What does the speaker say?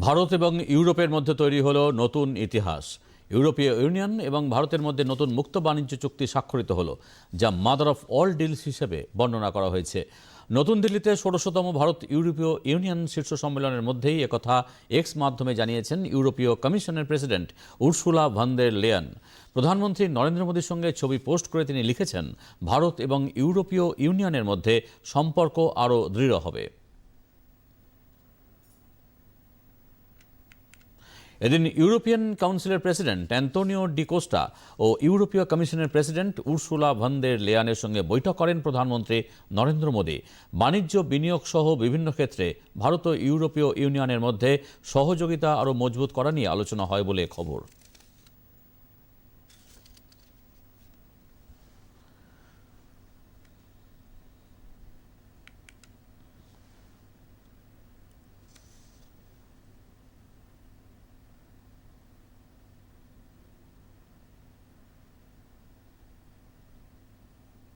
ভারত এবং ইউরোপের মধ্যে তৈরি হলো নতুন ইতিহাস। ইউরোপীয় ইউনিয়ন এবং ভারতের মধ্যে নতুন মুক্ত বাণিজ্য চুক্তি স্বাক্ষরিত হলো, যা মাদার অফ অল ডিলস হিসেবে বর্ণনা করা হয়েছে। নতুন দিল্লিতে ১৬তম ভারত ইউরোপীয় ইউনিয়ন শীর্ষ সম্মেলনের মধ্যেই একথা এক্স মাধ্যমে জানিয়েছেন ইউরোপীয় কমিশনের প্রেসিডেন্ট উর্সুলা ভন দের লেয়েন। প্রধানমন্ত্রী নরেন্দ্র মোদীর সঙ্গে ছবি পোস্ট করে তিনি লিখেছেন, ভারত এবং ইউরোপীয় ইউনিয়নের মধ্যে সম্পর্ক আরও দৃঢ় হবে। এদিন ইউরোপিয়ান কাউন্সিলের প্রেসিডেন্ট অ্যান্তোনিও ডি কোস্টা ও ইউরোপীয় কমিশনের প্রেসিডেন্ট উর্সুলা ভন দের লেয়ানের সঙ্গে বৈঠক করেন প্রধানমন্ত্রী নরেন্দ্র মোদী। বাণিজ্য, বিনিয়োগ সহ বিভিন্ন ক্ষেত্রে ভারত ও ইউরোপীয় ইউনিয়নের মধ্যে সহযোগিতা আরও মজবুত করা নিয়ে আলোচনা হয় বলে খবর।